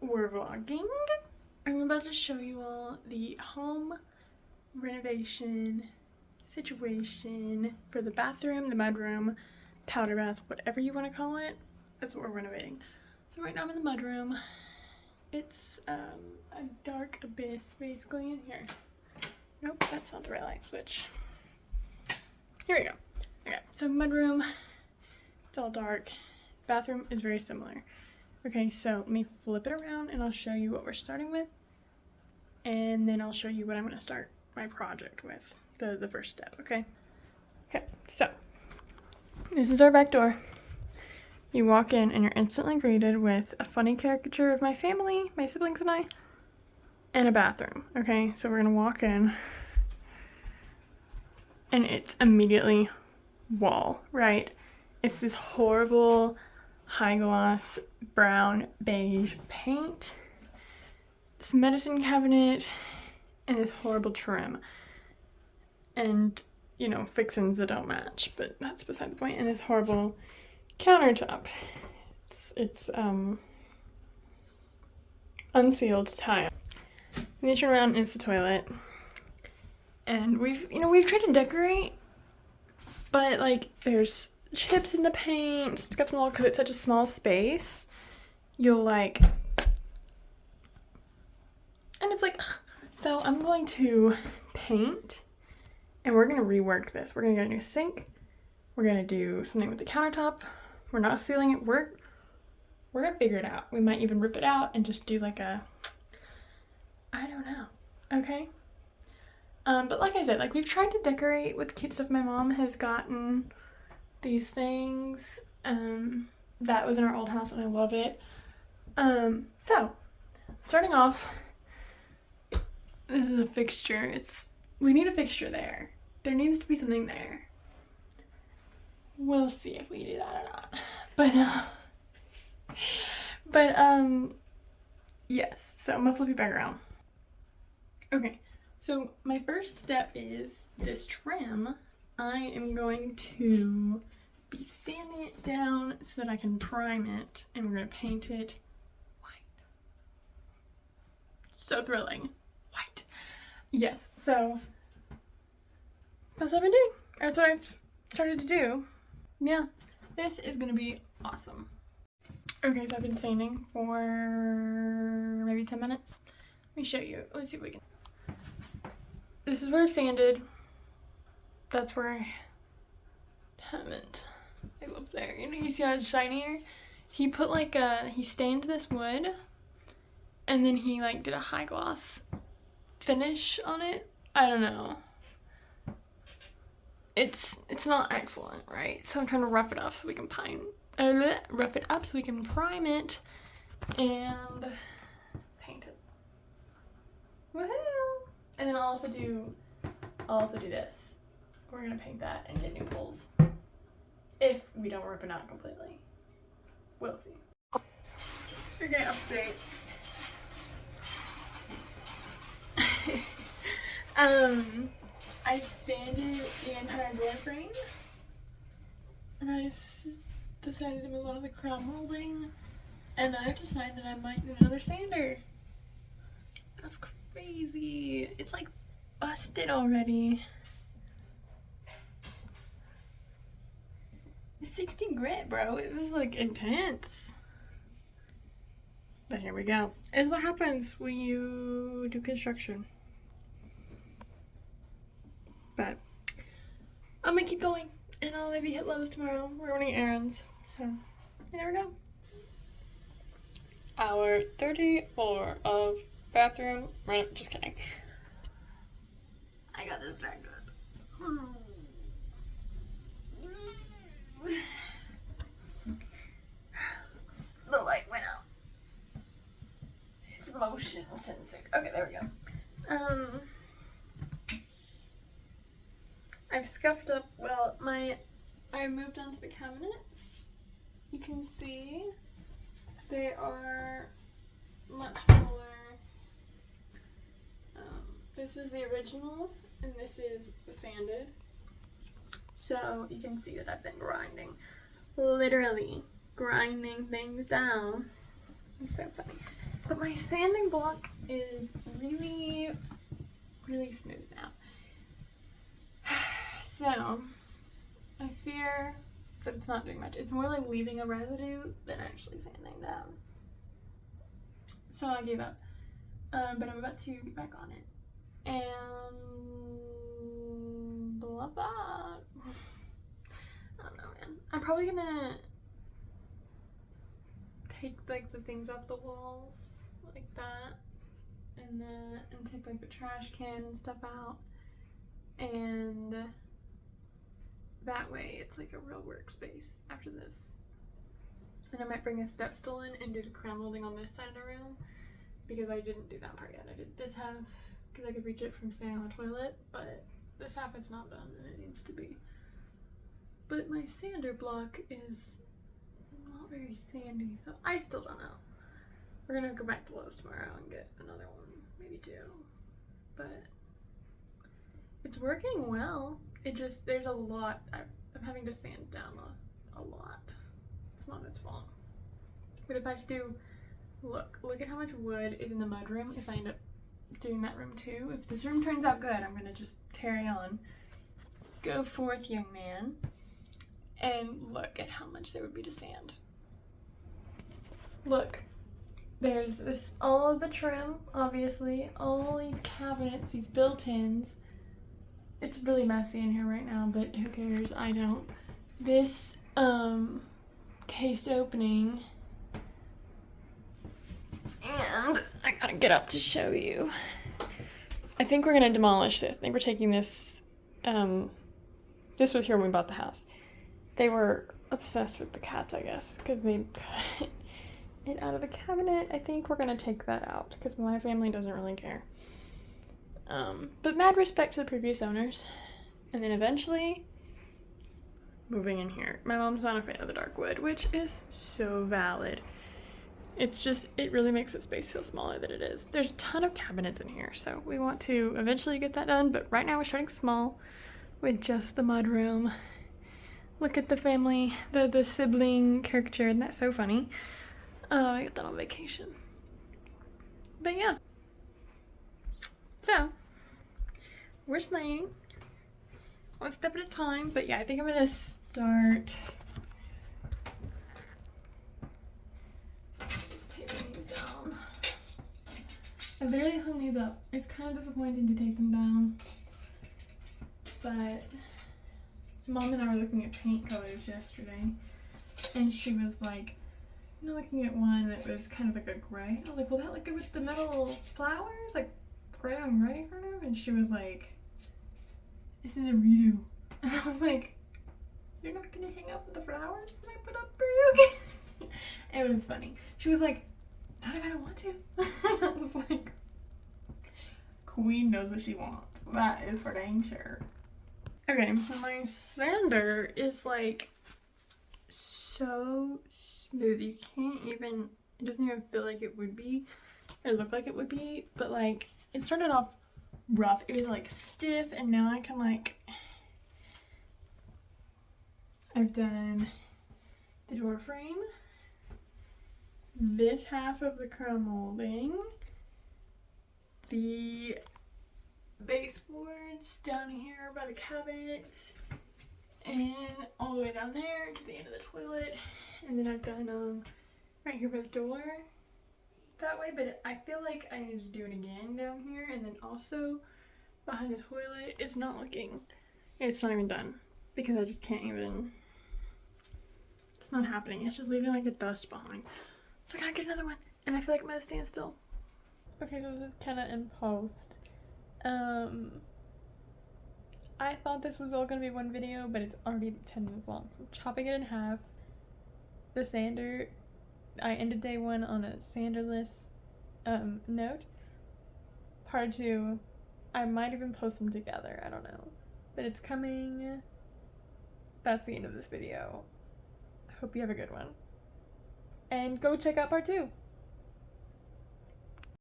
we're vlogging. I'm about to show you all the home renovation situation for the bathroom, the mudroom, powder bath, whatever you want to call it. That's what we're renovating. So right now I'm in the mudroom. It's a dark abyss basically. Here. Nope, that's not the right light switch. Here we go. Okay, so mudroom. It's all dark. Bathroom is very similar. Okay, so let me flip it around and I'll show you what we're starting with. And then I'll show you what I'm going to start my project with, the first step, okay? Okay, so this is our back door. You walk in and you're instantly greeted with a funny caricature of my family, my siblings and I, and a bathroom, okay? So we're going to walk in and it's immediately wall, right? It's this horrible high gloss brown beige paint, this medicine cabinet, and this horrible trim, and you know, fixings that don't match, but that's beside the point. And this horrible countertop. It's unsealed tile. And you turn around and it's the toilet. And we've tried to decorate, but like there's chips in the paint, scuffs and all, because it's such a small space. You'll like, and it's like, ugh. So I'm going to paint and we're going to rework this. We're going to get a new sink. We're going to do something with the countertop. We're not sealing it. We're going to figure it out. We might even rip it out and just do like a, I don't know. Okay. But like I said, like we've tried to decorate with cute stuff. My mom has gotten these things that was in our old house and I love it. So starting off, this is a fixture. We need a fixture there. There needs to be something there. We'll see if we do that or not. But yes, so I'm gonna flip you back around. Okay, so my first step is this trim. I am going to be sanding it down so that I can prime it, and we're gonna paint it white. So thrilling. White. Yes, so that's what I've been doing. That's what I've started to do. Yeah, this is gonna be awesome. Okay, so I've been sanding for maybe 10 minutes. Let me show you. Let's see if we can. This is where I've sanded. That's where I haven't. Like up there. You know, you see how it's shinier? He put like he stained this wood and then he like did a high gloss finish on it. I don't know. It's not excellent, right? So I'm trying to rough it up so we can prime it and paint it. Woohoo! And then I'll also do this. We're gonna paint that and get new poles. If we don't rip it out completely. We'll see. Okay, update. I've sanded the entire door frame. And I decided to move on to the crown molding. And I've decided that I might need another sander. That's crazy. It's like busted already. It's 60 grit, bro. It was like intense. But here we go. It's what happens when you do construction. But I'm gonna keep going and I'll maybe hit Lowe's tomorrow. We're running errands, so you never know. Hour 34 of bathroom run. Just kidding. I got distracted. The light went out. It's motion sensor. Okay, there we go. I've scuffed up, well, I moved onto the cabinets. You can see they are much fuller. This is the original, and this is the sanded. So you can see that I've been grinding, literally grinding things down. It's so funny. But my sanding block is really, really smooth now. So, I fear that it's not doing much. It's more like leaving a residue than actually sanding down. So I gave up. But I'm about to get back on it. And love that. I don't know, man. I'm probably gonna take like the things off the walls like that, and take like the trash can and stuff out, and that way it's like a real workspace after this. And I might bring a step stool in and do the crown molding on this side of the room, because I didn't do that part yet. I did this half because I could reach it from standing on the toilet, but this half is not done and it needs to be. But my sander block is not very sandy, so I still don't know. We're gonna go back to Lowe's tomorrow and get another one, maybe two. But it's working well. It just, there's a lot. I'm having to sand down a lot. It's not its fault. But if I have to do, look at how much wood is in the mudroom if I end up doing that room too. If this room turns out good, I'm gonna just carry on. Go forth, young man. And look at how much there would be to sand. Look, there's this, all of the trim, obviously, all these cabinets, these built-ins. It's really messy in here right now, but who cares? I don't. This case opening, and I gotta get up to show you. I think we're gonna demolish this. I think we're taking this. This was here when we bought the house. They were obsessed with the cats, I guess, because they cut it out of the cabinet. I think we're gonna take that out because my family doesn't really care. But mad respect to the previous owners. And then eventually moving in here. My mom's not a fan of the dark wood, which is so valid. It's just, it really makes the space feel smaller than it is. There's a ton of cabinets in here, so we want to eventually get that done, but right now we're starting small with just the mudroom. Look at the family, the sibling caricature, and that's so funny. I got that on vacation. But yeah. So, we're slaying. One step at a time, but yeah, I think I'm gonna start just taking these down. I literally hung these up. It's kind of disappointing to take them down, but Mom and I were looking at paint colors yesterday, and she was like, you know, looking at one that was kind of like a gray. I was like, will that look good with the metal flowers? Like, gray on gray, kind of? And she was like, this is a redo. And I was like, you're not gonna hang up the flowers that I put up for you? It was funny. She was like, not if I don't want to. I was like, Queen knows what she wants. That is for dang sure. Okay, so my sander is like so smooth. You can't even, it doesn't even feel like it would be, or look like it would be, but like, it started off rough. It was like stiff, and now I can like, I've done the door frame, this half of the crown molding, the baseboards down here by the cabinets, and all the way down there to the end of the toilet, and then I've done right here by the door that way, but I feel like I need to do it again down here, and then also behind the toilet. It's not even done because I just can't even, it's not happening. It's just leaving like a dust behind. So I gotta get another one, and I feel like I'm gonna stand still. Okay, so this is Kenna in post. I thought this was all gonna be one video, but it's already 10 minutes long. So I'm chopping it in half. The sander, I ended day one on a sanderless note. Part two, I might even post them together, I don't know. But it's coming. That's the end of this video. I hope you have a good one. And go check out part two.